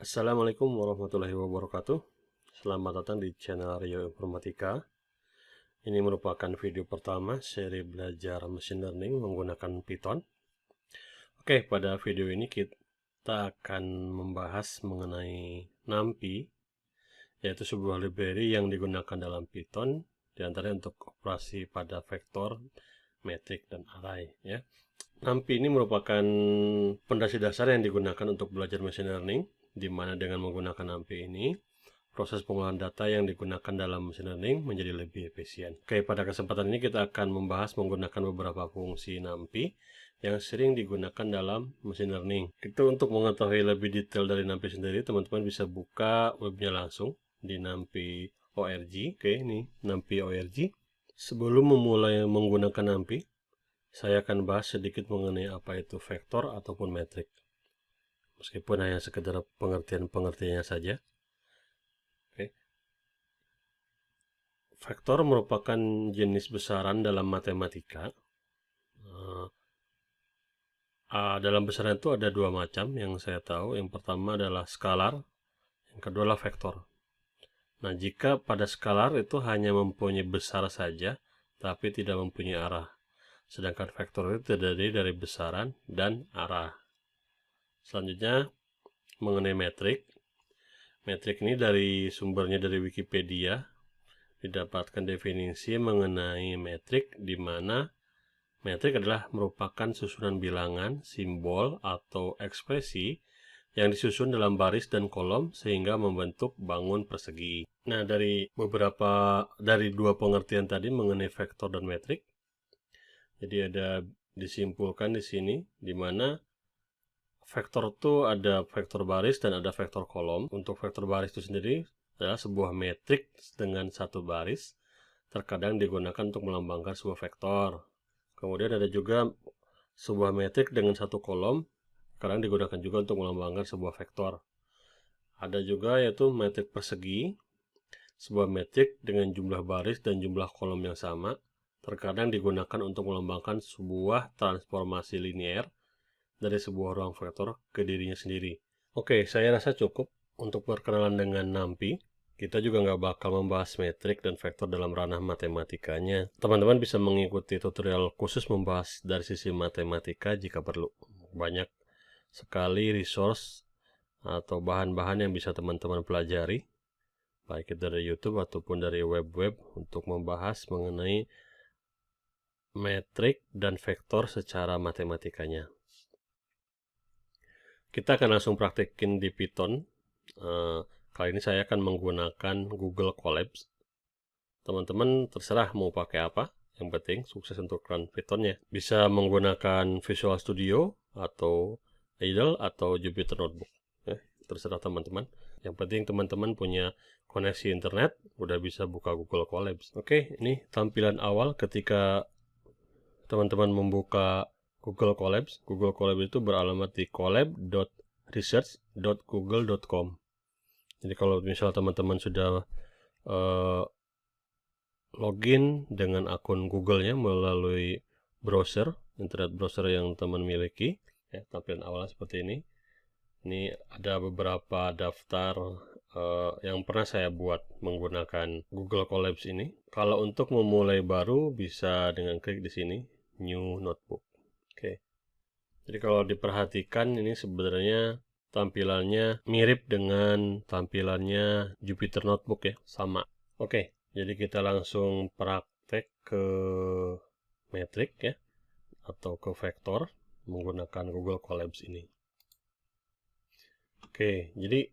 Assalamualaikum warahmatullahi wabarakatuh. Selamat datang di channel Rio Informatika. Ini merupakan video pertama seri belajar machine learning menggunakan Python. Oke, pada video ini kita akan membahas mengenai NumPy, yaitu sebuah library yang digunakan dalam Python, diantaranya untuk operasi pada vektor, metrik, dan array. Ya. NumPy ini merupakan fondasi dasar yang digunakan untuk belajar machine learning, di mana dengan menggunakan NumPy ini, proses pengolahan data yang digunakan dalam machine learning menjadi lebih efisien. Oke, pada kesempatan ini kita akan membahas menggunakan beberapa fungsi NumPy yang sering digunakan dalam machine learning. Itu untuk mengetahui lebih detail dari NumPy sendiri, teman-teman bisa buka webnya langsung di NumPy.org. Oke, ini NumPy.org. Sebelum memulai menggunakan NumPy, saya akan bahas sedikit mengenai apa itu vektor ataupun metrik. Meskipun hanya sekedar pengertiannya saja. Oke. Vektor merupakan jenis besaran dalam matematika. Dalam besaran itu ada dua macam yang saya tahu. Yang pertama adalah skalar, yang kedua adalah vektor. Nah, jika pada skalar itu hanya mempunyai besar saja, tapi tidak mempunyai arah. Sedangkan vektor itu terdiri dari besaran dan arah. Selanjutnya, mengenai metrik. Metrik ini sumbernya dari Wikipedia, didapatkan definisi mengenai metrik, di mana metrik adalah merupakan susunan bilangan, simbol, atau ekspresi yang disusun dalam baris dan kolom sehingga membentuk bangun persegi. Nah, dari dua pengertian tadi mengenai vektor dan metrik, jadi ada disimpulkan di sini, di mana vektor itu ada vektor baris dan ada vektor kolom. Untuk vektor baris itu sendiri adalah sebuah metrik dengan satu baris, terkadang digunakan untuk melambangkan sebuah vektor. Kemudian ada juga sebuah metrik dengan satu kolom, kadang digunakan juga untuk melambangkan sebuah vektor. Ada juga yaitu metrik persegi, sebuah metrik dengan jumlah baris dan jumlah kolom yang sama, terkadang digunakan untuk melambangkan sebuah transformasi linear dari sebuah ruang vektor ke dirinya sendiri. Oke, saya rasa cukup untuk perkenalan dengan NumPy. Kita juga nggak bakal membahas metrik dan vektor dalam ranah matematikanya. Teman-teman bisa mengikuti tutorial khusus membahas dari sisi matematika jika perlu. Banyak sekali resource atau bahan-bahan yang bisa teman-teman pelajari, baik itu dari YouTube ataupun dari web-web, untuk membahas mengenai metrik dan vektor secara matematikanya. Kita akan langsung praktekin di Python. Kali ini saya akan menggunakan Google Colabs. Teman-teman terserah mau pakai apa. Yang penting sukses untuk run Pythonnya. Bisa menggunakan Visual Studio atau Idle atau Jupyter Notebook. Terserah teman-teman. Yang penting teman-teman punya koneksi internet, udah bisa buka Google Colabs. Oke, ini tampilan awal ketika teman-teman membuka Google Colabs. Google Colabs itu beralamat di colab.research.google.com. Jadi kalau misal teman-teman sudah login dengan akun Google-nya melalui browser, internet browser yang teman miliki, ya, tampilan awalnya seperti ini. Ini ada beberapa daftar yang pernah saya buat menggunakan Google Colabs ini. Kalau untuk memulai baru bisa dengan klik di sini, New Notebook. Oke. Jadi kalau diperhatikan ini sebenarnya tampilannya mirip dengan tampilannya Jupyter Notebook ya, sama. Oke, jadi kita langsung praktek ke metrik ya, atau ke vektor menggunakan Google Colabs ini. Oke, jadi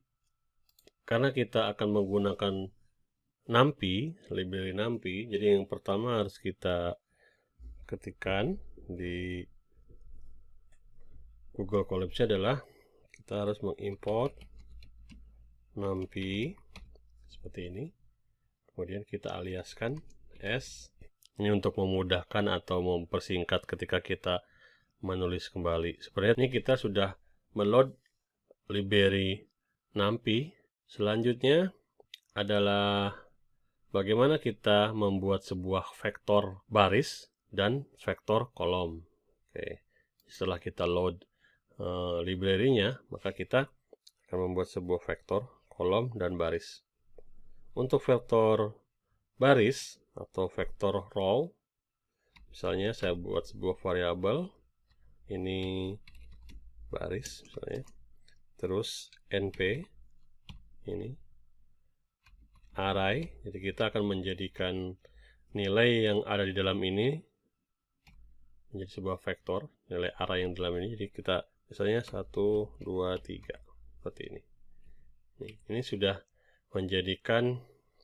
karena kita akan menggunakan NumPy, library NumPy, jadi yang pertama harus kita ketikkan di Google Colabs adalah kita harus mengimport NumPy seperti ini. Kemudian kita aliaskan S. Ini untuk memudahkan atau mempersingkat ketika kita menulis kembali. Sebenarnya ini kita sudah meload library NumPy. Selanjutnya adalah bagaimana kita membuat sebuah vektor baris dan vektor kolom. Oke. Setelah kita load library-nya, maka kita akan membuat sebuah vektor, kolom, dan baris. Untuk vektor baris atau vektor row, misalnya saya buat sebuah variabel, ini baris misalnya, terus np, ini array, jadi kita akan menjadikan nilai yang ada di dalam ini menjadi sebuah vektor, nilai array yang dalam ini, jadi kita misalnya 1, 2, 3 seperti ini. Ini sudah menjadikan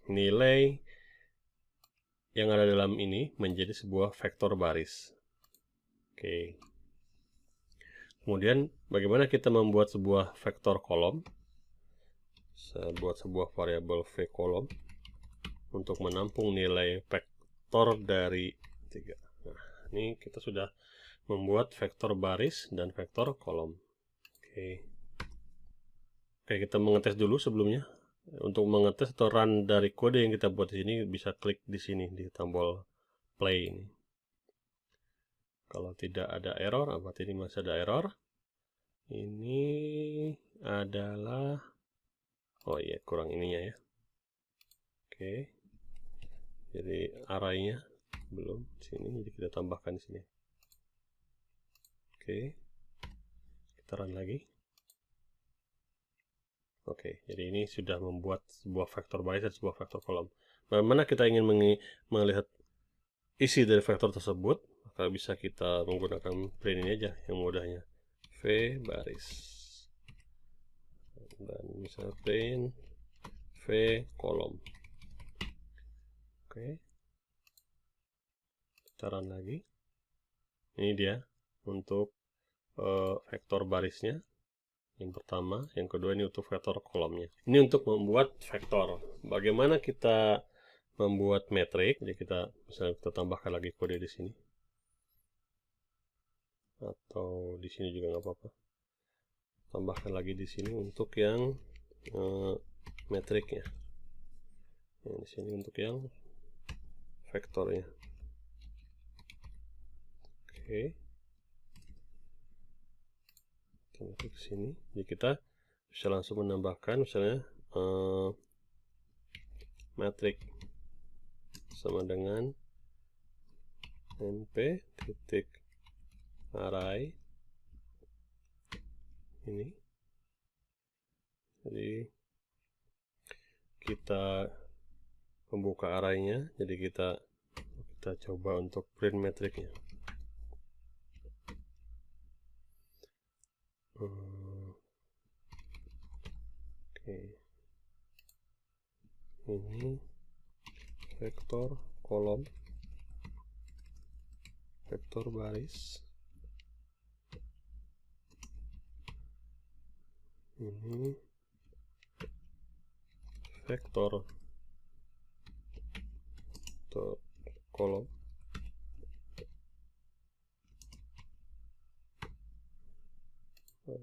nilai yang ada dalam ini menjadi sebuah vektor baris. Oke. Kemudian bagaimana kita membuat sebuah vektor kolom? Saya buat sebuah variabel v kolom untuk menampung nilai vektor dari 3. Nah, ini kita sudah membuat vektor baris dan vektor kolom. Oke. Oke, kita mengetes dulu sebelumnya. Untuk mengetes atau run dari kode yang kita buat di sini, bisa klik di sini di tombol play ini. Kalau tidak ada error, berarti ini masih ada error. Ini adalah, oh iya, kurang ininya ya. Oke. Jadi arraynya belum sini, jadi kita tambahkan di sini. Oke. Kita run lagi. Oke, jadi ini sudah membuat sebuah vektor baris dan sebuah vektor kolom. Bagaimana kita ingin melihat isi dari vektor tersebut, maka bisa kita menggunakan print ini aja yang mudahnya. V baris. Dan misalnya print V kolom. Oke. Kita run lagi. Ini dia untuk vektor barisnya. Yang pertama, yang kedua ini untuk vektor kolomnya. Ini untuk membuat vektor. Bagaimana kita membuat metrik? Jadi misalnya kita tambahkan lagi kode di sini, atau di sini juga nggak apa-apa. Tambahkan lagi di sini untuk yang metriknya. Yang di sini untuk yang vektornya. Oke. Kita ke sini, jadi kita bisa langsung menambahkan misalnya metrik sama dengan np titik array ini. Jadi kita membuka arraynya, jadi kita coba untuk print metriknya. Oke. Ini vektor kolom, vektor baris, ini vektor kolom,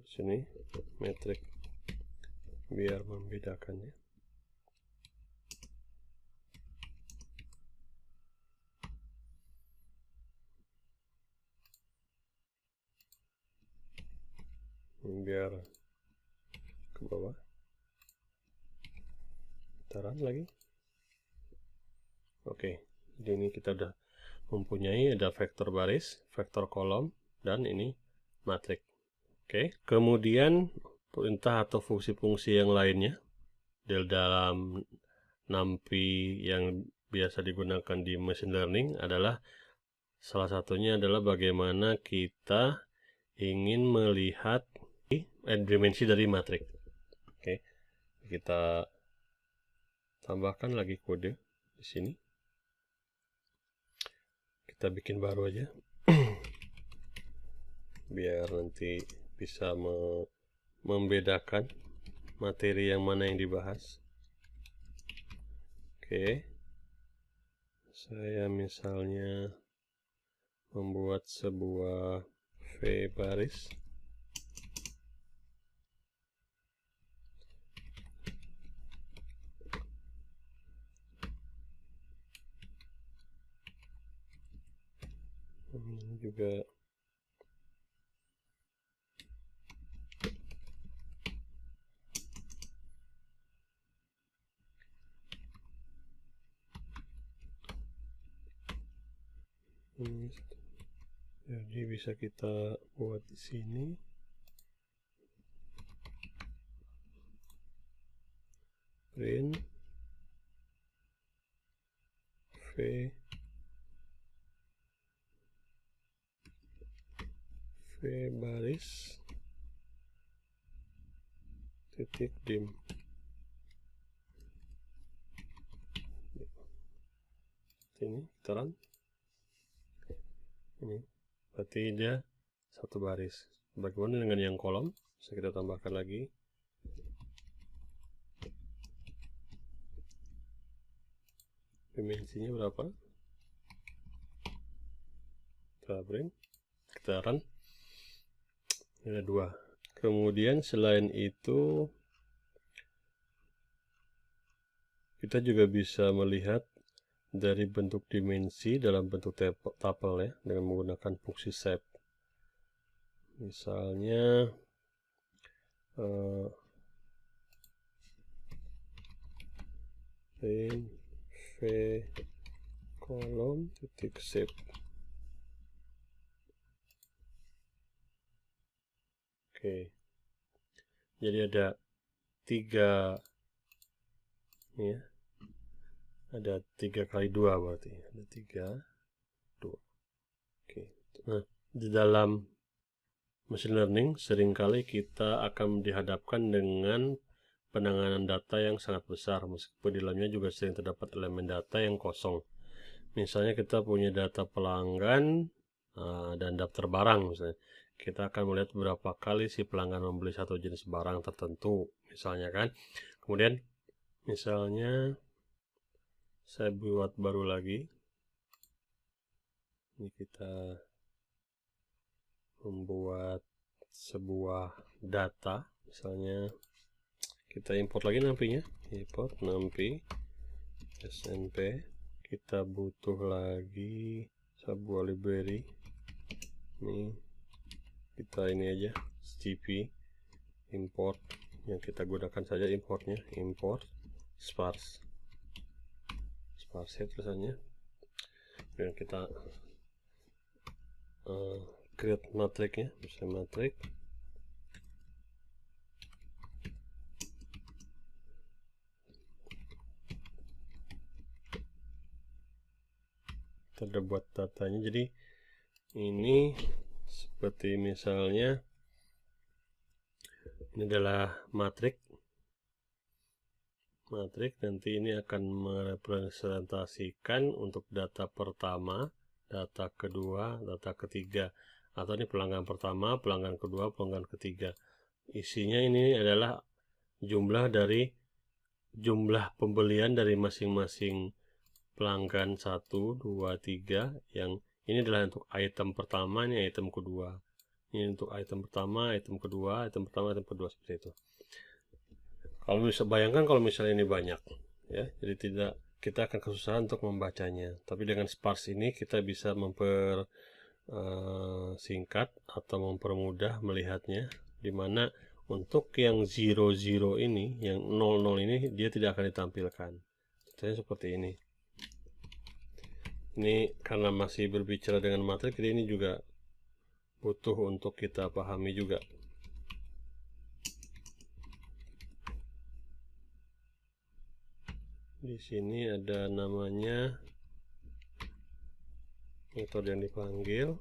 sini metrik biar membedakannya. Biar ke bawah. Kita run lagi. Oke, jadi ini kita udah mempunyai ada vektor baris, vektor kolom, dan ini matrik. Oke, kemudian perintah atau fungsi-fungsi yang lainnya di dalam NumPy yang biasa digunakan di machine learning adalah salah satunya adalah bagaimana kita ingin melihat dimensi dari matrik. Oke, kita tambahkan lagi kode di sini. Kita bikin baru aja biar nanti bisa membedakan materi yang mana yang dibahas. Oke, saya misalnya membuat sebuah V baris. Ini juga Jadi bisa kita buat di sini. Print v baris titik dim. Ini kita run. Ini berarti dia satu baris. Bagaimana dengan yang kolom? Bisa kita tambahkan lagi. Dimensinya berapa? Kita print, kita run. Ada 2. Kemudian selain itu kita juga bisa melihat dari bentuk dimensi dalam bentuk tuple ya, dengan menggunakan fungsi shape. Misalnya print v kolom titik shape. Oke, jadi ada 3 ya, ada 3 kali 2 berarti ada 3 2. Oke, nah di dalam machine learning seringkali kita akan dihadapkan dengan penanganan data yang sangat besar, meskipun di dalamnya juga sering terdapat elemen data yang kosong. Misalnya kita punya data pelanggan dan daftar barang misalnya. Kita akan melihat berapa kali si pelanggan membeli satu jenis barang tertentu misalnya kan. Kemudian misalnya saya buat baru lagi. Ini kita membuat sebuah data, misalnya kita import lagi nampinya, import nampi snp. Kita butuh lagi sebuah library. Ini kita ini aja cp import, yang kita gunakan saja importnya, import sparse tulisannya. Dan kita create matrixnya, bisa matrix. Kita udah buat datanya. Jadi ini seperti misalnya ini adalah matrix. Nanti ini akan merepresentasikan untuk data pertama, data kedua, data ketiga, atau ini pelanggan pertama, pelanggan kedua, pelanggan ketiga. Isinya ini adalah jumlah pembelian dari masing-masing pelanggan 1, 2, 3. Yang ini adalah untuk item pertama, ini item kedua. Ini untuk item pertama, item kedua, item pertama, item kedua, seperti itu. Kalau bisa bayangkan kalau misalnya ini banyak ya, jadi kita akan kesusahan untuk membacanya. Tapi dengan sparse ini kita bisa mempersingkat atau mempermudah melihatnya, dimana untuk yang 00 ini, yang 00 ini dia tidak akan ditampilkan. Contohnya seperti ini. Ini karena masih berbicara dengan matriks, jadi ini juga butuh untuk kita pahami juga. Di sini ada namanya metode yang dipanggil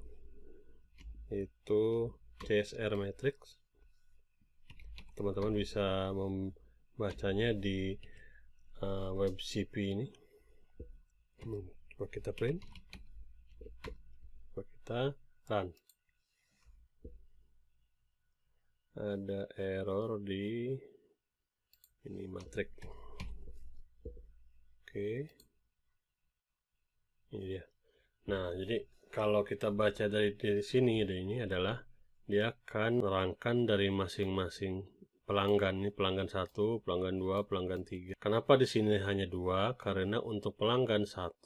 itu CSR matrix. Teman-teman bisa membacanya di web CP ini. Coba kita print, coba kita run. Ada error di ini matrix. Oke, ini dia. Nah, jadi kalau kita baca dari sini, ini adalah dia akan merangkan dari masing-masing pelanggan. Ini pelanggan 1, pelanggan 2, pelanggan 3. Kenapa di sini hanya 2? Karena untuk pelanggan 1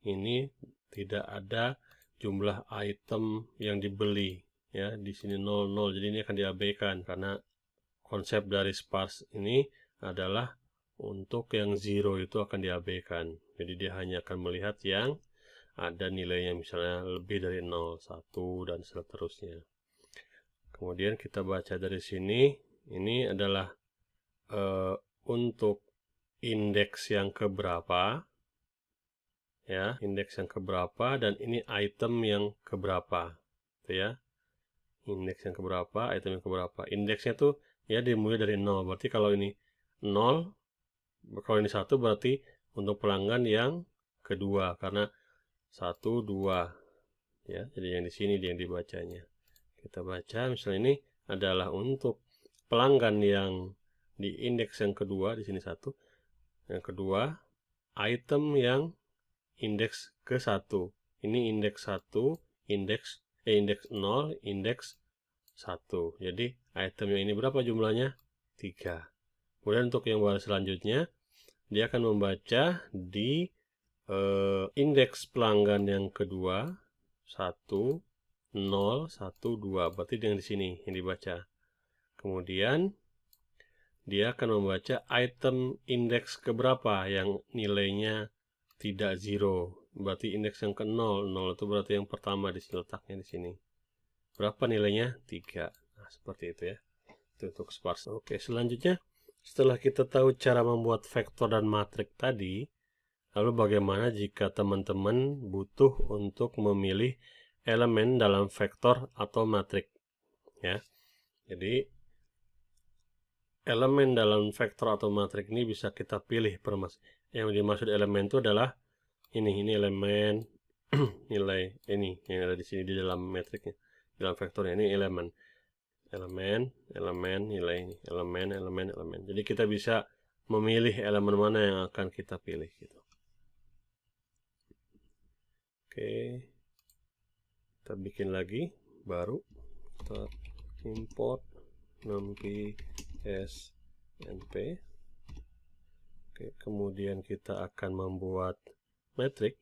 ini tidak ada jumlah item yang dibeli ya, di sini 00. Jadi ini akan diabaikan karena konsep dari sparse ini adalah untuk yang 0 itu akan diabaikan. Jadi dia hanya akan melihat yang ada nilainya misalnya lebih dari 0, 1 dan seterusnya. Kemudian kita baca dari sini, ini adalah untuk indeks yang keberapa, ya, indeks yang keberapa, dan ini item yang keberapa, gitu ya. Indeks yang keberapa, item yang keberapa. Indeksnya tuh ya dimulai dari 0. Berarti kalau ini 0, kalau ini 1 berarti untuk pelanggan yang kedua, karena 1, 2, ya. Jadi yang di sini yang dibacanya. Kita baca misalnya ini adalah untuk pelanggan yang di indeks yang kedua, di sini 1. Yang kedua, item yang indeks ke-1. Ini indeks 1, indeks 0, indeks 1. Jadi itemnya ini berapa jumlahnya? 3. Kemudian untuk yang baris selanjutnya, dia akan membaca di indeks pelanggan yang kedua, 1, 0, 1, 2. Berarti yang di sini yang dibaca. Kemudian dia akan membaca item indeks keberapa yang nilainya tidak 0. Berarti indeks yang ke-0. 0 itu berarti yang pertama di sini, letaknya di sini. Berapa nilainya? 3. Nah, seperti itu ya. Itu untuk sparse. Oke, selanjutnya setelah kita tahu cara membuat vektor dan matrik tadi, lalu bagaimana jika teman-teman butuh untuk memilih elemen dalam vektor atau matrik, ya. Jadi elemen dalam vektor atau matrik ini bisa kita pilih yang dimaksud elemen itu adalah ini elemen nilai ini yang ada di sini di dalam matriknya, dalam vektornya. Ini elemen nilai ini, elemen. Jadi kita bisa memilih elemen mana yang akan kita pilih gitu. Oke, kita bikin lagi baru, kita import numpy snp. Oke, kemudian kita akan membuat metrik.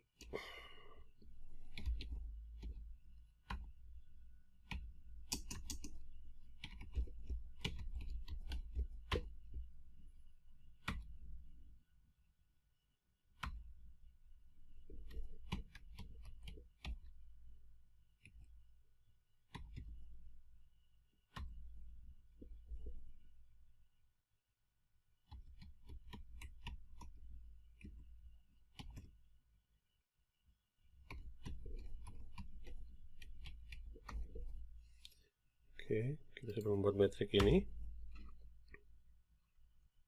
Oke, kita sudah membuat metrik ini.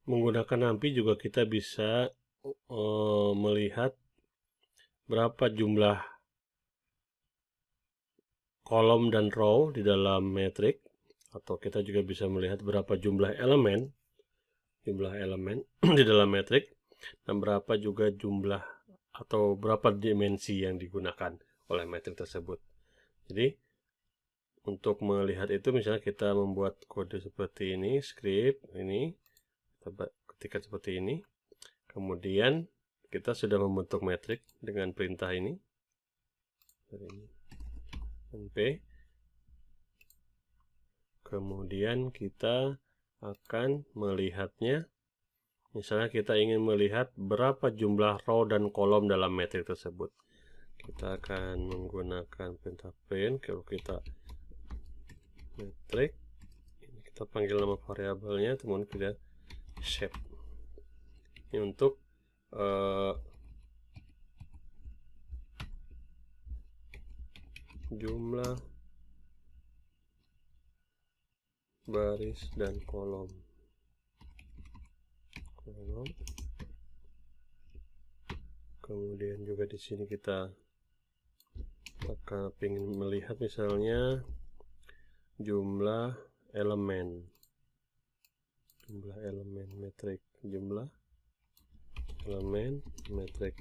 Menggunakan numpy juga kita bisa melihat berapa jumlah kolom dan row di dalam metrik, atau kita juga bisa melihat berapa jumlah elemen di dalam metrik, dan berapa juga jumlah atau berapa dimensi yang digunakan oleh metrik tersebut. Jadi untuk melihat itu, misalnya kita membuat kode seperti ini, script ini, kita ketikkan seperti ini. Kemudian kita sudah membentuk metrik dengan perintah ini. np. Kemudian kita akan melihatnya. Misalnya kita ingin melihat berapa jumlah row dan kolom dalam metrik tersebut. Kita akan menggunakan perintah print. Kalau kita metrik, ini kita panggil nama variabelnya, kemudian kita shape. Ini untuk jumlah baris dan kolom. Kemudian juga di sini kita ingin melihat misalnya jumlah elemen metrik, jumlah elemen metrik.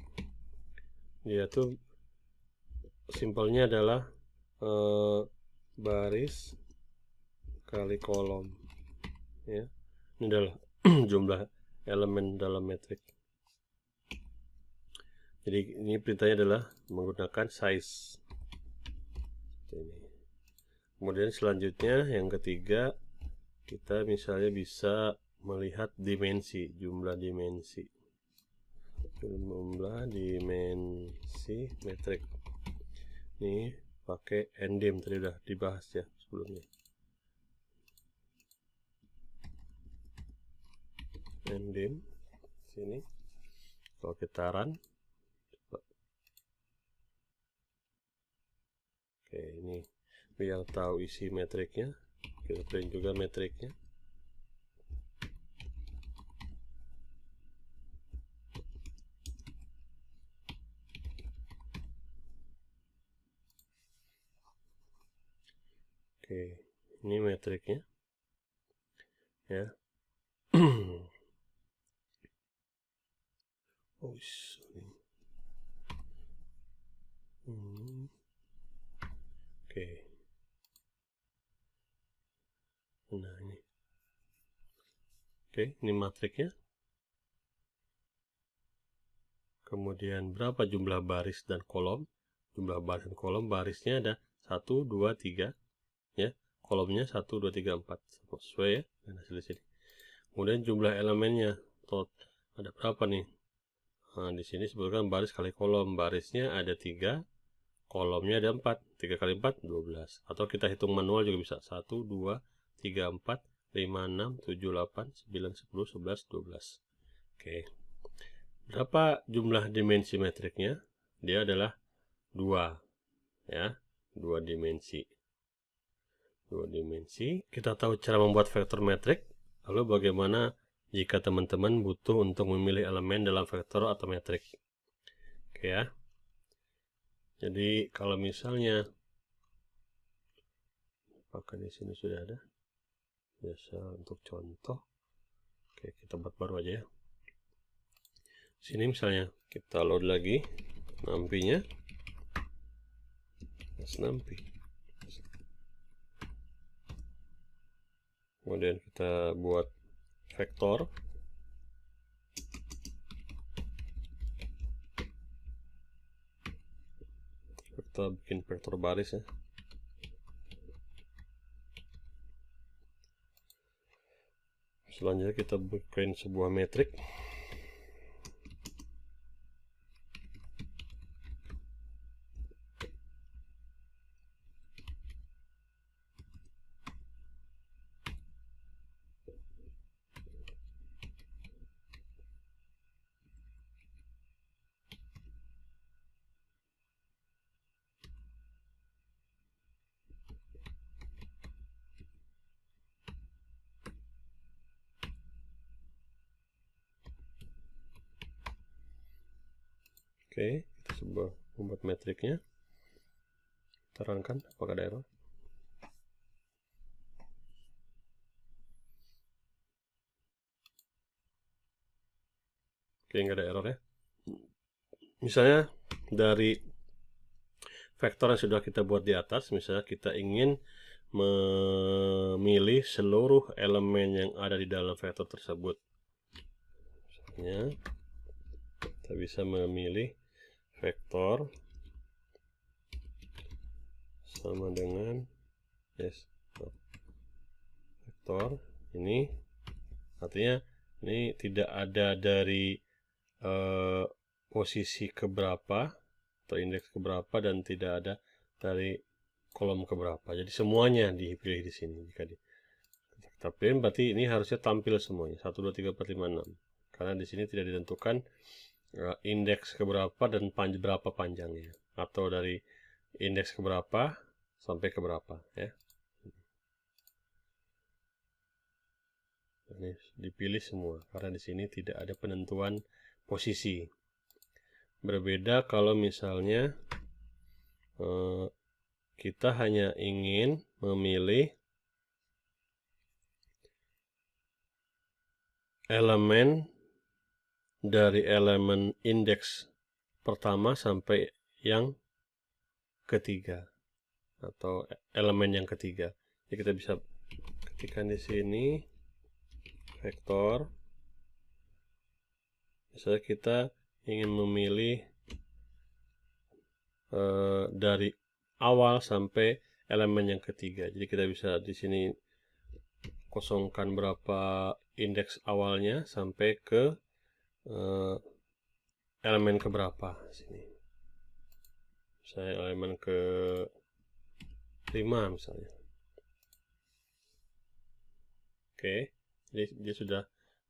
Dia tuh simpelnya adalah baris kali kolom, ya. Ini adalah jumlah elemen dalam metrik. Jadi ini perintahnya adalah menggunakan size. Ini. Kemudian selanjutnya yang ketiga, kita misalnya bisa melihat dimensi, jumlah dimensi metrik. Nih pakai endem, tadi udah dibahas ya sebelumnya. Endem sini. Kalau kita run, coba. Oke, ini biar tahu isi metriknya, kita print juga metriknya. Oke, ini metriknya ya. Oh, sorry. Oke. Nah, ini. Oke, ini matriknya. Kemudian berapa jumlah baris dan kolom? Jumlah baris dan kolom, barisnya ada 1, 2, 3 ya. Kolomnya 1, 2, 3, 4. Sesuai ya dan hasil sini. Kemudian jumlah elemennya ada berapa nih? Nah, di sini sebutkan baris kali kolom. Barisnya ada 3, kolomnya ada 4. 3 kali 4 12. Atau kita hitung manual juga bisa. 1, 2, 3, 4, 5, 6, 7, 8, 9, 10, 11, 12. Oke. Berapa jumlah dimensi metriknya? Dia adalah 2 ya, 2 dimensi. 2 dimensi. Kita tahu cara membuat vektor metrik. Lalu bagaimana jika teman-teman butuh untuk memilih elemen dalam vektor atau metrik? Oke ya. Jadi kalau misalnya apakah di sini sudah ada? Biasa untuk contoh. Oke, kita buat baru aja ya. Sini misalnya kita load lagi nampinya. Nampi. Kemudian kita buat vektor. Kita bikin vektor baris ya. Selanjutnya kita bikin sebuah metrik. Oke, kita coba membuat metriknya. Terangkan apakah ada error. Oke, nggak ada error ya. Misalnya dari vektor yang sudah kita buat di atas, misalnya kita ingin memilih seluruh elemen yang ada di dalam vektor tersebut. Misalnya kita bisa memilih vektor sama dengan vektor ini, artinya ini tidak ada dari posisi keberapa atau indeks keberapa dan tidak ada dari kolom keberapa. Jadi semuanya dipilih di sini. Jika kita print berarti ini harusnya tampil semuanya 1, 2, 3, 4, 5, 6. Karena di sini tidak ditentukan indeks keberapa dan berapa panjangnya, atau dari indeks keberapa sampai keberapa ya. Ini dipilih semua karena di sini tidak ada penentuan posisi. Berbeda kalau misalnya kita hanya ingin memilih elemen dari elemen indeks pertama sampai yang ketiga atau elemen yang ketiga. Jadi kita bisa ketikkan di sini vektor. Misalnya kita ingin memilih dari awal sampai elemen yang ketiga. Jadi kita bisa di sini kosongkan berapa indeks awalnya sampai ke elemen keberapa sini. Saya elemen ke 5 misalnya. Oke, jadi dia sudah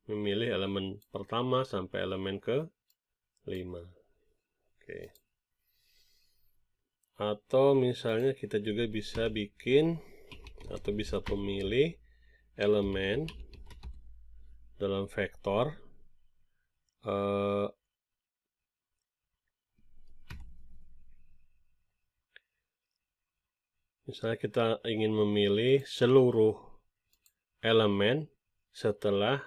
memilih elemen pertama sampai elemen ke 5. Oke. Atau misalnya kita juga bisa bikin atau bisa memilih elemen dalam vektor misalnya kita ingin memilih seluruh elemen setelah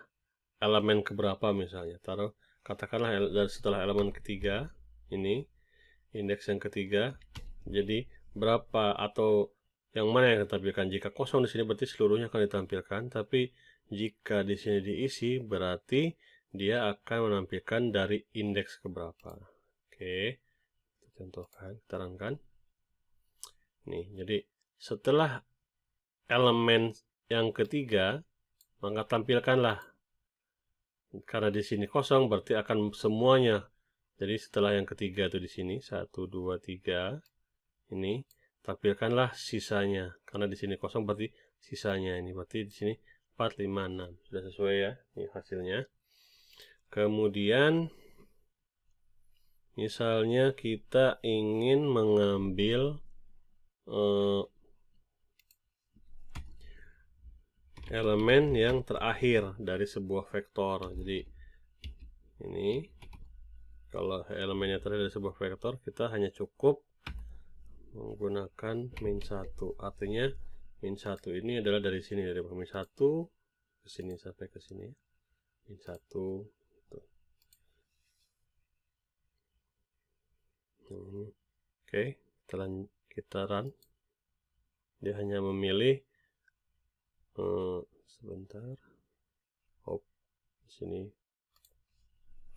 elemen keberapa misalnya. Katakanlah setelah elemen ketiga, ini indeks yang ketiga. Jadi berapa atau yang mana yang ditampilkan? Jika kosong di sini berarti seluruhnya akan ditampilkan, tapi jika di sini diisi berarti dia akan menampilkan dari indeks keberapa. Oke, kita contohkan, terangkan. Nih, jadi setelah elemen yang ketiga, maka tampilkanlah. Karena di sini kosong berarti akan semuanya. Jadi setelah yang ketiga itu di sini 1 2 3 ini tampilkanlah sisanya. Karena di sini kosong berarti sisanya ini berarti di sini 4 5 6. Sudah sesuai ya ini hasilnya. Kemudian misalnya kita ingin mengambil elemen yang terakhir dari sebuah vektor. Jadi ini kalau elemennya terakhir dari sebuah vektor, kita hanya cukup menggunakan min 1. Artinya min 1 ini adalah dari sini, dari min 1 ke sini sampai ke sini. Min 1 gitu. Oke, kita run. Dia hanya memilih sebentar. Oh, di sini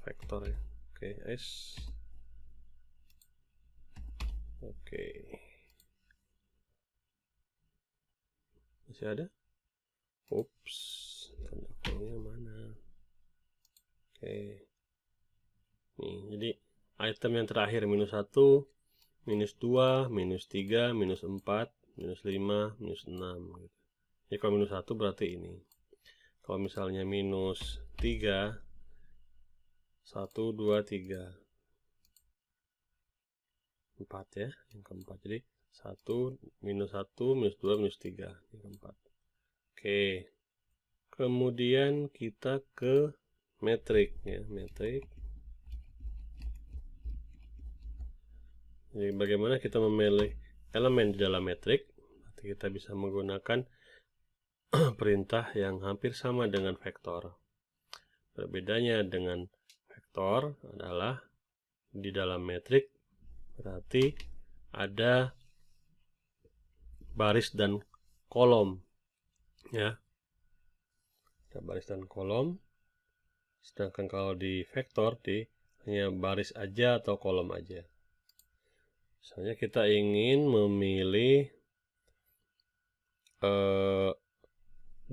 vektor ya. Oke, S. Oke. Masih ada? Ups, tanda kolomnya mana? Oke. Nih, jadi item yang terakhir minus 1, minus 2, minus 3, minus 4, minus 5, minus 6 gitu. Jadi kalau minus 1 berarti ini. Kalau misalnya minus 3, 1, 2, 3, 4 ya, yang keempat. Jadi 1, minus 1, minus 2, minus 3, yang keempat. Oke. Kemudian kita ke metrik ya, metrik. Jadi bagaimana kita memilih elemen di dalam metrik? Nanti kita bisa menggunakan perintah yang hampir sama dengan vektor. Berbedanya dengan vektor adalah di dalam metrik berarti ada baris dan kolom ya. Ada baris dan kolom. Sedangkan kalau di vektor hanya baris aja atau kolom aja. Misalnya kita ingin memilih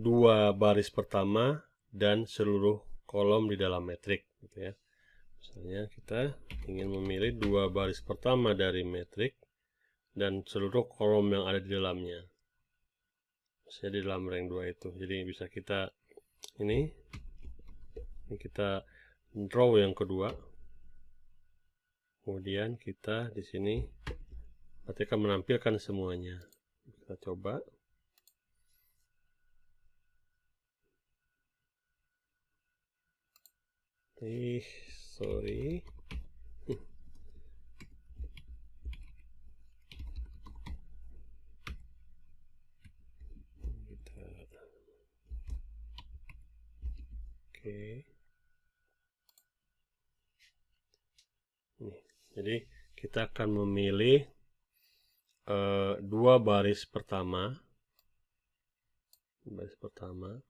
dua baris pertama dan seluruh kolom di dalam metrik gitu ya. Misalnya kita ingin memilih dua baris pertama dari metrik dan seluruh kolom yang ada di dalamnya. Misalnya di dalam rank 2 itu. Jadi bisa kita ini kita draw yang kedua. Kemudian kita di sini berarti akan menampilkan semuanya. Kita coba. Sorry. Oke. Nih, jadi kita akan memilih dua baris pertama. Baris pertama.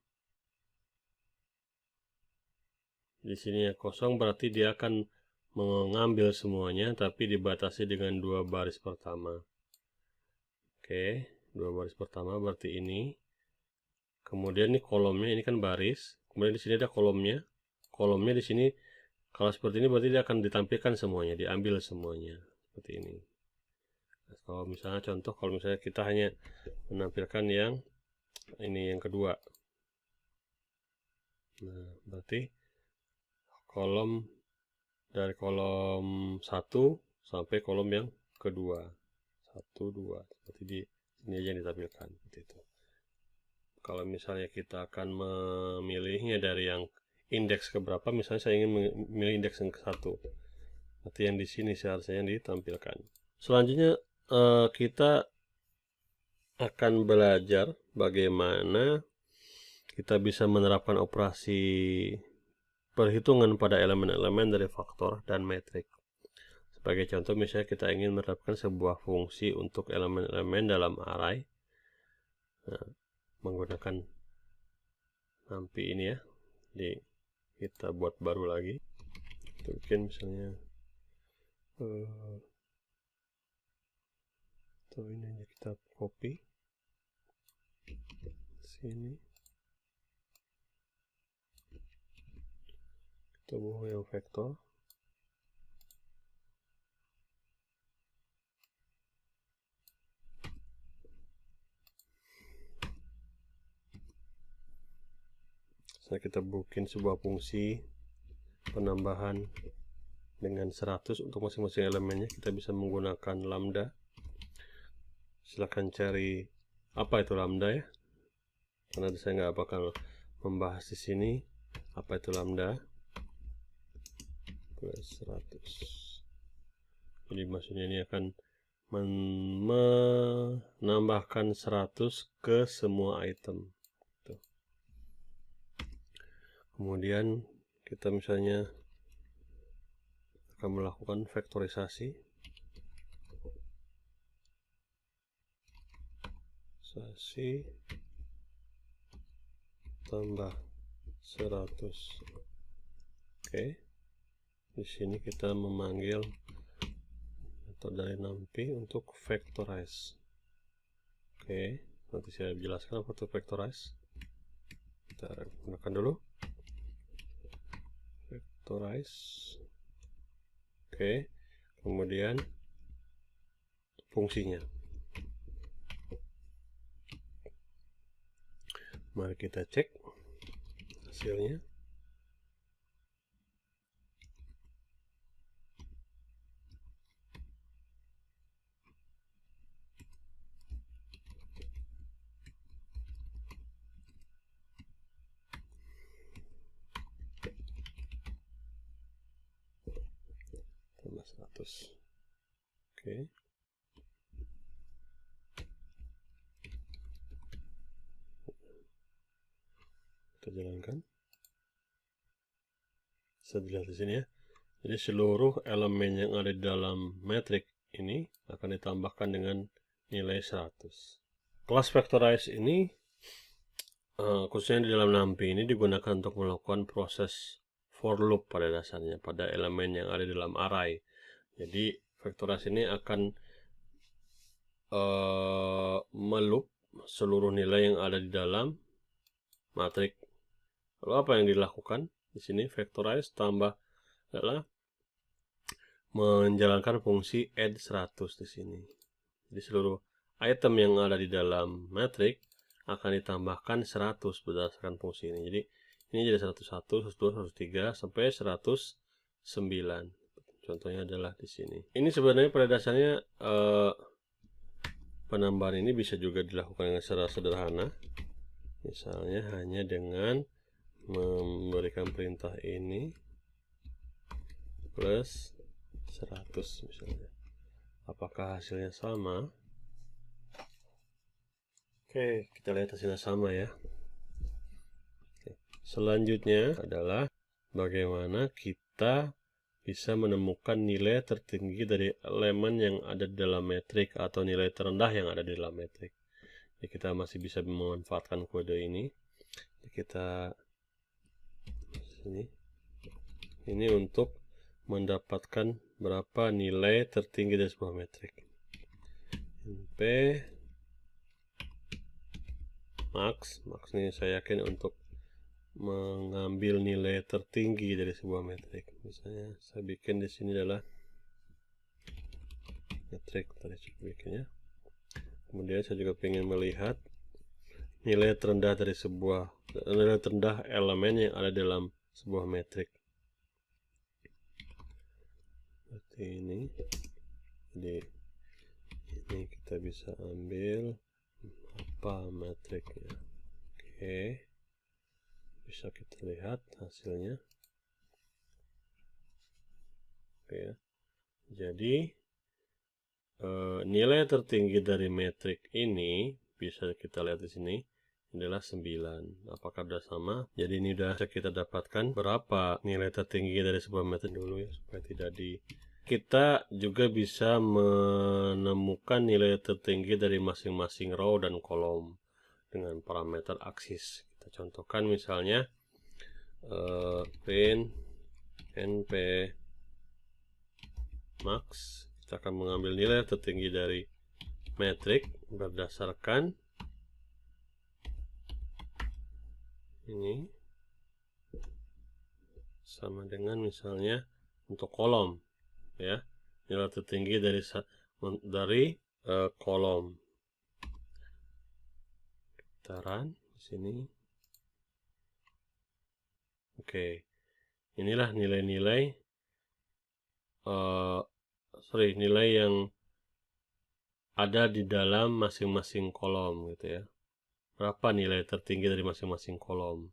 Di sini ya kosong berarti dia akan mengambil semuanya tapi dibatasi dengan dua baris pertama. Oke, dua baris pertama berarti ini. Kemudian ini kolomnya, ini kan baris. Kemudian di sini ada kolomnya. Kolomnya di sini kalau seperti ini berarti dia akan ditampilkan semuanya, diambil semuanya seperti ini. Kalau misalnya contoh, kalau misalnya kita hanya menampilkan yang ini yang kedua, nah berarti kolom dari kolom 1 sampai kolom yang kedua, 1, 2, seperti di sini aja yang ditampilkan seperti itu. Kalau misalnya kita akan memilihnya dari yang indeks keberapa, misalnya saya ingin memilih indeks yang ke-1, berarti yang di sini seharusnya yang ditampilkan. Selanjutnya kita akan belajar bagaimana kita bisa menerapkan operasi perhitungan pada elemen-elemen dari faktor dan metrik. Sebagai contoh, misalnya kita ingin menerapkan sebuah fungsi untuk elemen-elemen dalam array, nah, menggunakan nampi ini ya. Kita buat baru lagi. Kita bikin misalnya atau ini aja, kita copy sini, kita bawa yang vektor. Kita bikin sebuah fungsi penambahan dengan 100 untuk masing-masing elemennya. Kita bisa menggunakan lambda. Silahkan cari apa itu lambda ya, karena saya nggak bakal membahas di sini apa itu lambda. Plus 100, jadi maksudnya ini akan menambahkan 100 ke semua item. Kemudian kita misalnya akan melakukan vektorisasi tambah 100. Oke, di sini kita memanggil metode dari nampi untuk vectorize. Oke, nanti saya jelaskan apa itu vectorize. Kita gunakan dulu vectorize. Oke, kemudian fungsinya. Mari kita cek hasilnya. Tambah 100. Oke. Kita jalankan. Bisa dilihat di sini ya. Jadi seluruh elemen yang ada di dalam metrik ini akan ditambahkan dengan nilai 100. Kelas vectorize ini khususnya di dalam nampi ini digunakan untuk melakukan proses for loop pada dasarnya pada elemen yang ada di dalam array. Jadi vectorize ini akan meloop seluruh nilai yang ada di dalam matrik. Lalu apa yang dilakukan di sini? Vectorize tambah adalah menjalankan fungsi add 100 di sini. Jadi seluruh item yang ada di dalam matrik akan ditambahkan 100 berdasarkan fungsi ini. Jadi ini jadi 101, 102, 103 sampai 109. Contohnya adalah di sini. Ini sebenarnya pada dasarnya penambahan ini bisa juga dilakukan dengan secara sederhana. Misalnya hanya dengan memberikan perintah ini plus 100 misalnya. Apakah hasilnya sama? Oke, kita lihat hasilnya sama ya. Oke. Selanjutnya adalah bagaimana kita bisa menemukan nilai tertinggi dari elemen yang ada di dalam metrik atau nilai terendah yang ada di dalam metrik. Jadi kita masih bisa memanfaatkan kode ini. Jadi kita sini. Ini untuk mendapatkan berapa nilai tertinggi dari sebuah metrik. P max ini saya yakin untuk mengambil nilai tertinggi dari sebuah metrik. Misalnya saya bikin di sini adalah metrik tadi bikinnya. Kemudian saya juga ingin melihat nilai terendah dari nilai terendah elemen yang ada dalam sebuah metrik. Seperti ini. Jadi ini kita bisa ambil apa metriknya. Oke. Bisa kita lihat hasilnya. Oke ya. Jadi nilai tertinggi dari metrik ini bisa kita lihat di sini adalah 9. Apakah sudah sama? Jadi ini sudah bisa kita dapatkan berapa nilai tertinggi dari sebuah metrik dulu ya, supaya tidak kita juga bisa menemukan nilai tertinggi dari masing-masing row dan kolom dengan parameter aksis. Kita contohkan misalnya print np max. Kita akan mengambil nilai tertinggi dari metrik berdasarkan ini sama dengan misalnya untuk kolom ya, nilai tertinggi dari kolom. Kita run di sini. Oke, inilah nilai-nilai nilai yang ada di dalam masing-masing kolom gitu ya. Berapa nilai tertinggi dari masing-masing kolom?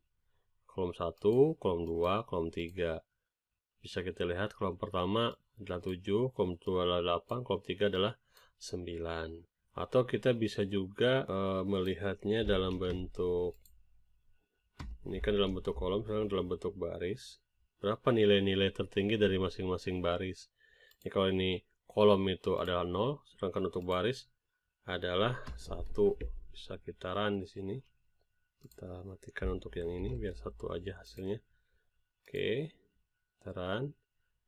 Kolom 1, kolom 2, kolom 3. Bisa kita lihat kolom pertama adalah 7, kolom 2 adalah 8, kolom 3 adalah 9. Atau kita bisa juga melihatnya dalam bentuk, ini kan dalam bentuk kolom, sekarang dalam bentuk baris. Berapa nilai-nilai tertinggi dari masing-masing baris? Ini kalau ini kolom itu adalah 0, sedangkan untuk baris adalah 1. Bisa kita run di sini. Kita matikan untuk yang ini biar 1 aja hasilnya. Oke, kita run.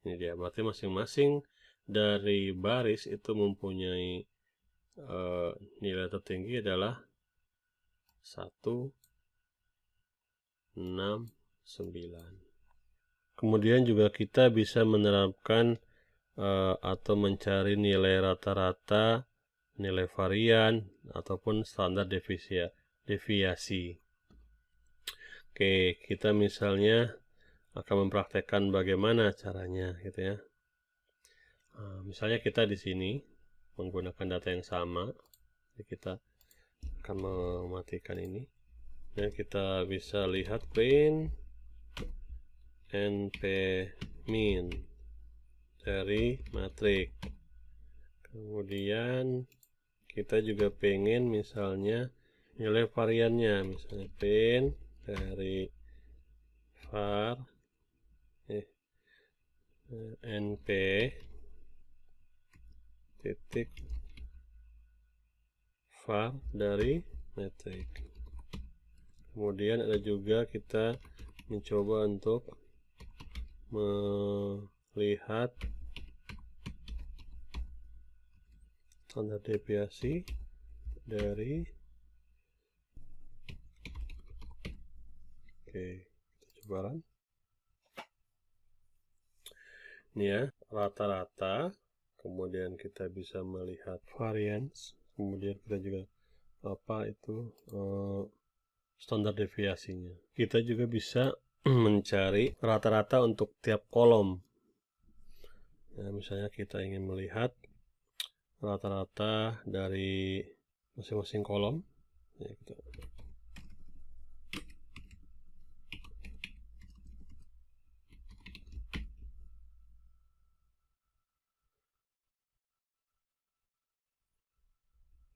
Ini dia, berarti masing-masing dari baris itu mempunyai nilai tertinggi adalah 1, 6, 9. Kemudian juga kita bisa menerapkan atau mencari nilai rata-rata, nilai varian, ataupun standar deviasi. Oke, kita misalnya akan mempraktekkan bagaimana caranya gitu ya. Misalnya kita di sini menggunakan data yang sama. Jadi kita akan mematikan ini. Dan kita bisa lihat print np min dari matrik. Kemudian kita juga pengen misalnya nilai variannya, misalnya print dari var np titik var dari metrik. Kemudian ada juga kita mencoba untuk melihat standar deviasi dari kita coba run. Ini ya, rata-rata, kemudian kita bisa melihat variance, kemudian kita juga standar deviasinya. Kita juga bisa mencari rata-rata untuk tiap kolom. Ya, misalnya kita ingin melihat rata-rata dari masing-masing kolom. Ya, kita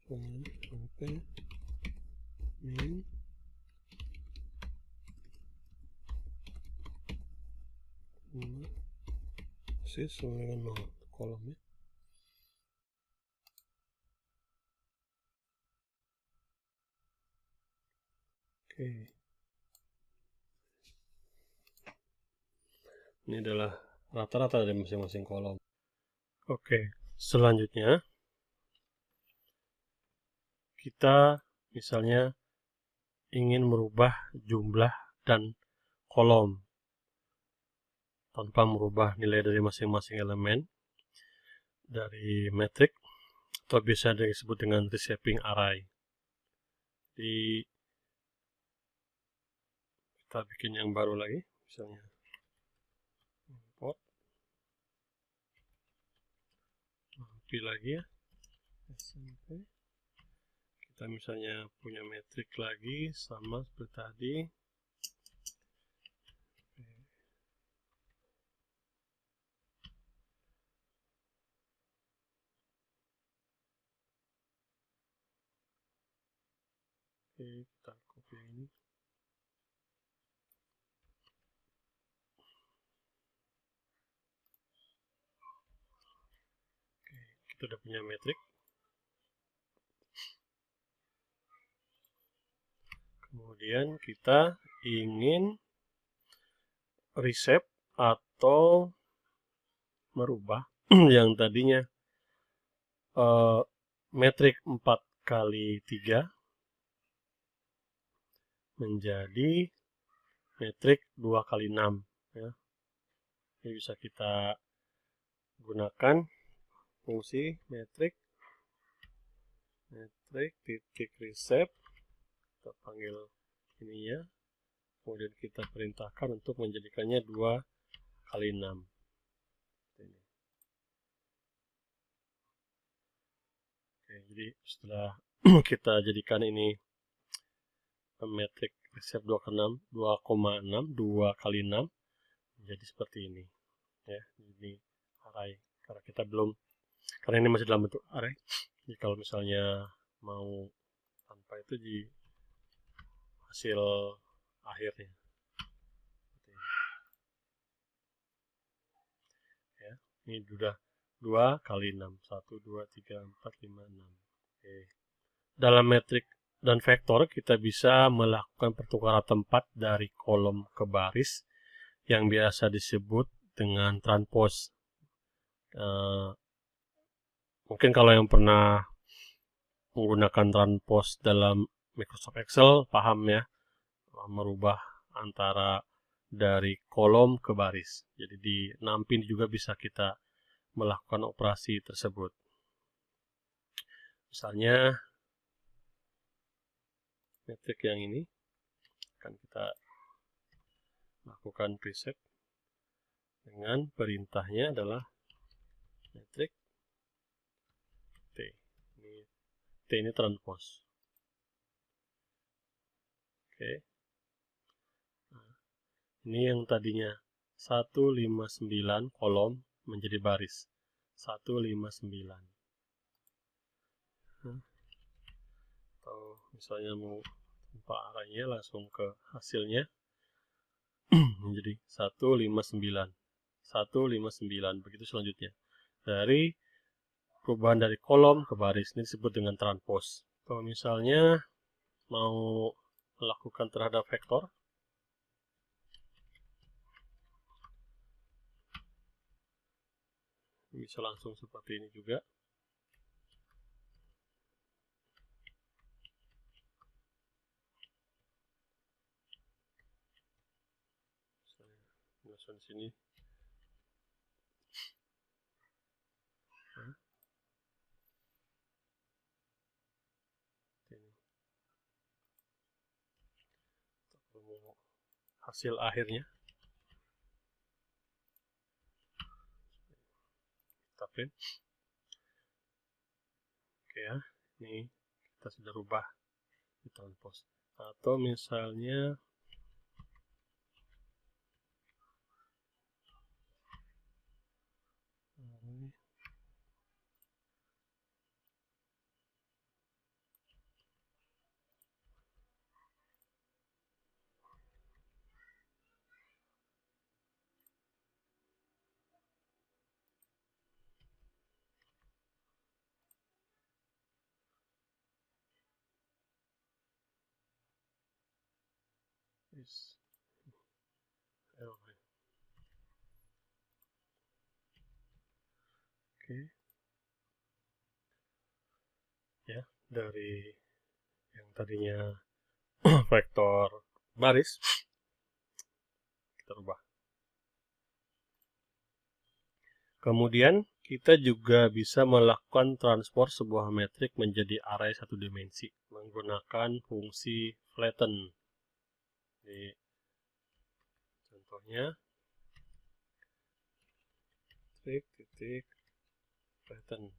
sampai min sama dengan 0 kolomnya. Oke. Ini adalah rata-rata dari masing-masing kolom. Oke, selanjutnya kita misalnya ingin merubah jumlah dan kolom tanpa merubah nilai dari masing-masing elemen dari metrik. atau biasa disebut dengan reshaping array. Jadi kita bikin yang baru lagi, misalnya import, copy lagi ya, SMP. Kita misalnya punya metrik lagi sama seperti tadi. Oke, kita copy ini. Oke, kita udah punya metrik. Kemudian kita ingin reshape atau merubah yang tadinya metrik 4x3 menjadi metrik 2x6 ya. Ini bisa kita gunakan fungsi metrik titik reshape, kita panggil ininya, kemudian kita perintahkan untuk menjadikannya 2x6. Oke, jadi setelah kita jadikan ini metrik reshape 2x6, 2x6 menjadi seperti ini ya. Ini array karena kita belum, karena ini masih dalam bentuk array. Jadi kalau misalnya mau tanpa itu di hasil akhirnya ya. Ini sudah 2x6, 1 2 3 4 5 6. Oke. Dalam metrik dan vektor kita bisa melakukan pertukaran tempat dari kolom ke baris yang biasa disebut dengan transpose. Mungkin kalau yang pernah menggunakan transpose dalam Microsoft Excel paham ya, merubah antara dari kolom ke baris. Jadi di Numpy juga bisa kita melakukan operasi tersebut. Misalnya metrik yang ini akan kita lakukan preset dengan perintahnya adalah metrik T. T ini transpose. Oke. Nah, ini yang tadinya 159 kolom menjadi baris 159. Atau misalnya mau tanpa arahnya langsung ke hasilnya menjadi 159 begitu selanjutnya. Dari perubahan dari kolom ke baris ini disebut dengan transpose. Kalau misalnya mau melakukan terhadap vektor, bisa langsung seperti ini juga. Langsung di sini. Hasil akhirnya kita print. Oke ya, ini kita sudah rubah di transpose. Atau misalnya oke ya, dari yang tadinya vektor baris kita rubah. Kemudian Kita juga bisa melakukan transport sebuah metrik menjadi array satu dimensi menggunakan fungsi flatten. Jadi, contohnya titik flatten.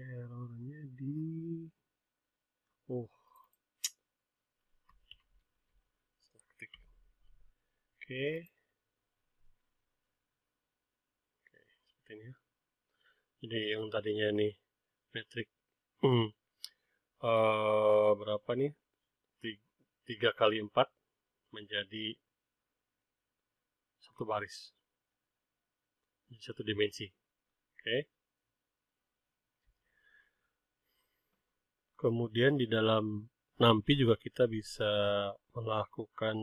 Errornya di Oke, seperti ini ya. Jadi yang tadinya nih metrik berapa nih, 3 kali 4 menjadi satu baris, satu dimensi. Oke. Kemudian di dalam NumPy juga kita bisa melakukan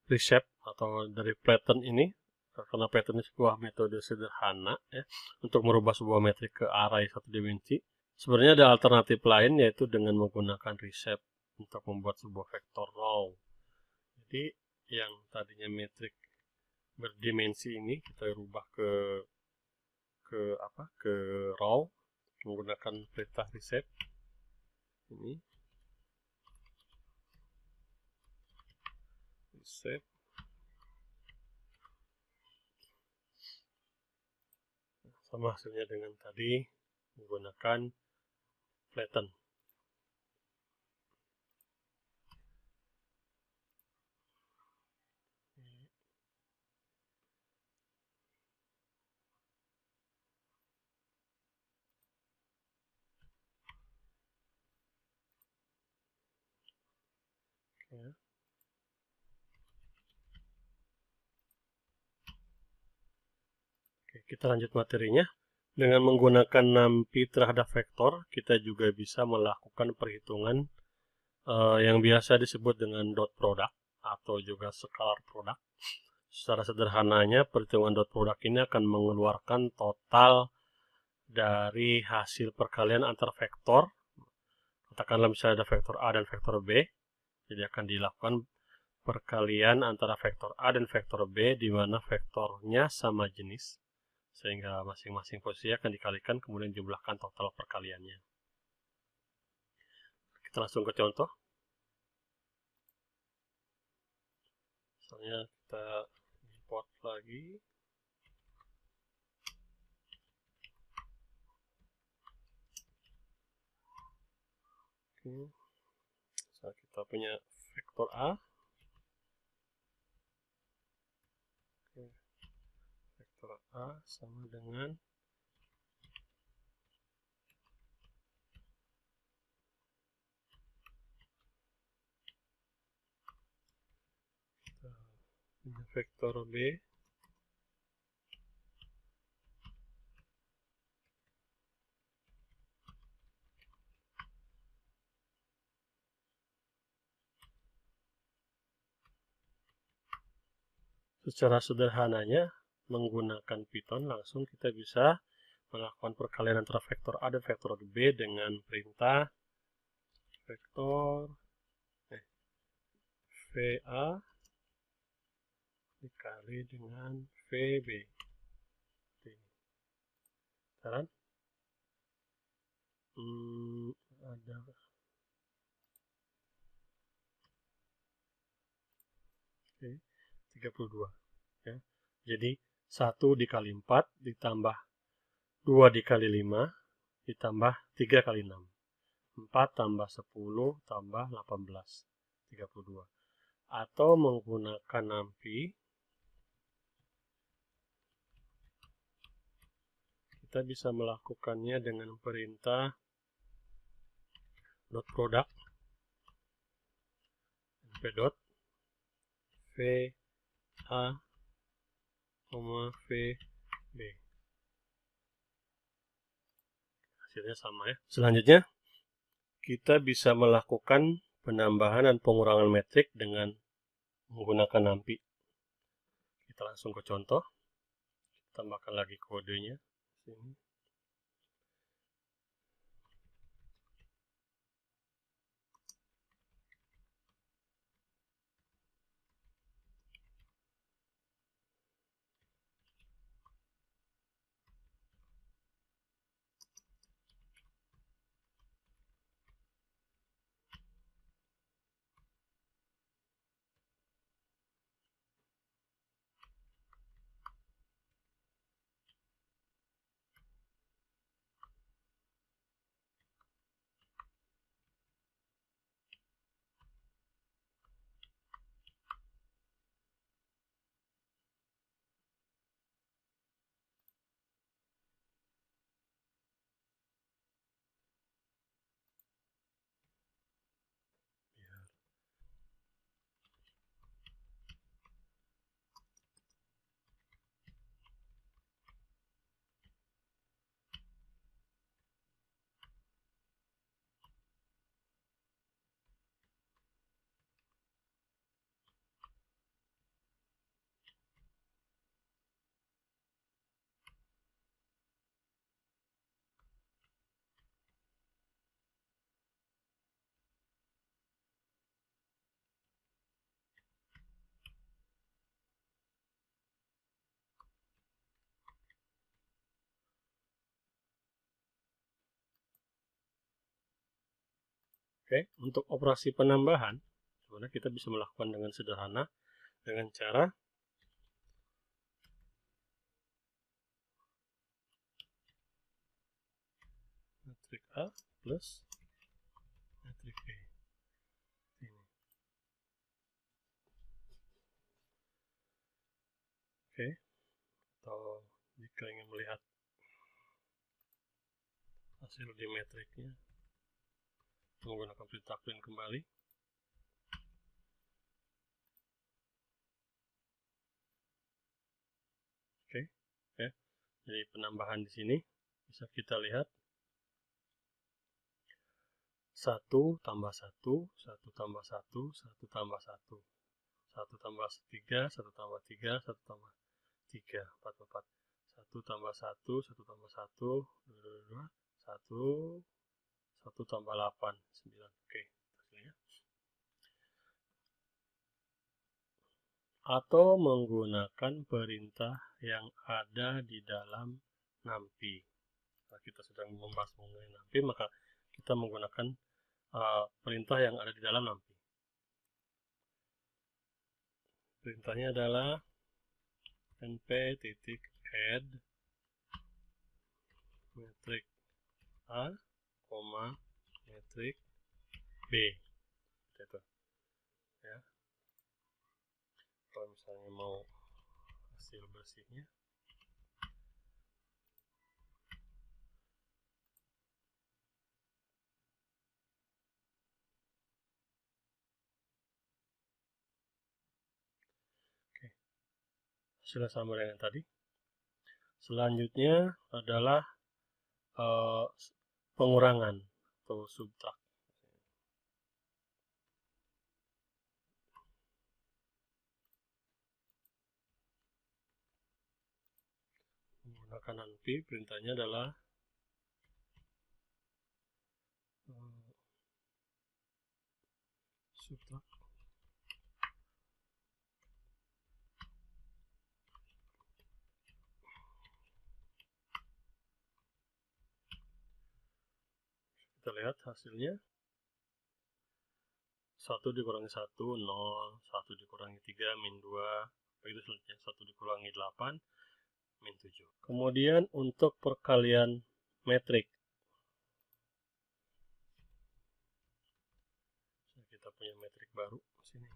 reshape atau dari pattern ini, karena pattern ini sebuah metode sederhana ya untuk merubah sebuah metrik ke array satu dimensi. Sebenarnya ada alternatif lain, yaitu dengan menggunakan reshape untuk membuat sebuah vektor row. Jadi yang tadinya metrik berdimensi ini kita rubah ke row menggunakan perintah reshape ini. Reshape. Sama hasilnya dengan tadi menggunakan flatten. Oke, kita lanjut materinya. Dengan menggunakan NumPy terhadap vektor, kita juga bisa melakukan perhitungan yang biasa disebut dengan dot product atau juga scalar product. Secara sederhananya, perhitungan dot product ini akan mengeluarkan total dari hasil perkalian antar vektor. Katakanlah misalnya ada vektor A dan vektor B, jadi akan dilakukan perkalian antara vektor A dan vektor B di mana vektornya sama jenis, sehingga masing-masing posisi akan dikalikan kemudian jumlahkan total perkaliannya. Kita langsung ke contoh. Misalnya kita import lagi. Misalnya kita punya vektor A. Vektor A sama dengan vektor B secara sederhananya menggunakan Python langsung kita bisa melakukan perkalian antara vektor A dan vektor B dengan perintah vektor VA dikali dengan VB. Sekarang ada Oke, 32 ya. Jadi 1 dikali 4 ditambah 2 dikali 5 ditambah 3 kali 6. 4 tambah 10 tambah 18, 32. Atau menggunakan NumPy, kita bisa melakukannya dengan perintah dot product np dot v a v B. Hasilnya sama ya. Selanjutnya, kita bisa melakukan penambahan dan pengurangan metrik dengan menggunakan NumPy. Kita langsung ke contoh. Tambahkan lagi kodenya. Sini. Oke, untuk operasi penambahan, sebenarnya kita bisa melakukan dengan sederhana dengan cara metrik A plus metrik B. Ini. Oke, atau jika ingin melihat hasil di metriknya, menggunakan perintah print kembali. Oke, ya. Jadi penambahan di sini bisa kita lihat 1 tambah 1, 1 tambah 1, 1 tambah 1, 1 tambah 3, 1 tambah 3, 1 tambah 3, 4, 4, 1 tambah 1, 1 tambah 1, 2, 2, 1, 1 tambah 8, 9. Oke, hasilnya. Atau menggunakan perintah yang ada di dalam NumPy. Nah, kita sedang membahas mengenai NumPy, maka kita menggunakan perintah yang ada di dalam NumPy. Perintahnya adalah np.add metrik A, metrik B. Itu. Ya. Kalau misalnya mau hasil bersihnya, oke, hasilnya sama dengan tadi. Selanjutnya adalah pengurangan atau subtract. Menggunakan NumPy, perintahnya adalah subtract. Kita lihat hasilnya. 1 dikurangi 1, 0, 1 dikurangi 3, min 2, begitu selanjutnya. 1 dikurangi 8, min 7. Kemudian untuk perkalian metrik, kita punya metrik baru di sini.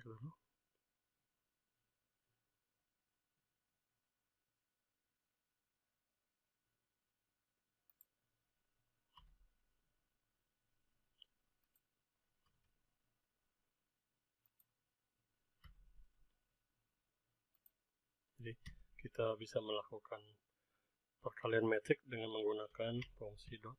dulu. Jadi kita bisa melakukan perkalian metrik dengan menggunakan fungsi dot.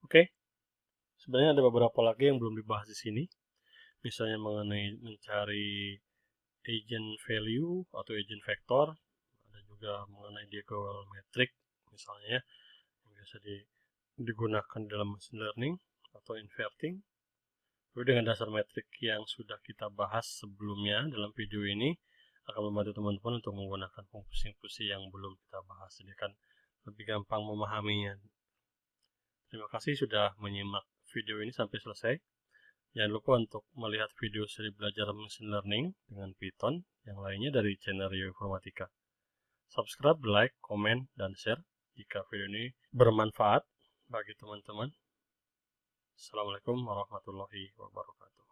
Oke, sebenarnya ada beberapa lagi yang belum dibahas di sini, misalnya mengenai mencari agent value atau agent vector, ada juga mengenai diagonal metric misalnya yang biasa digunakan dalam machine learning atau inverting. Tapi dengan dasar metrik yang sudah kita bahas sebelumnya dalam video ini akan membantu teman-teman untuk menggunakan fungsi-fungsi yang belum kita bahas, jadi kan lebih gampang memahaminya. Terima kasih sudah menyimak video ini sampai selesai. Jangan lupa untuk melihat video seri belajar machine learning dengan Python yang lainnya dari channel Rio Informatika. Subscribe, like, komen, dan share jika video ini bermanfaat bagi teman-teman. Assalamualaikum warahmatullahi wabarakatuh.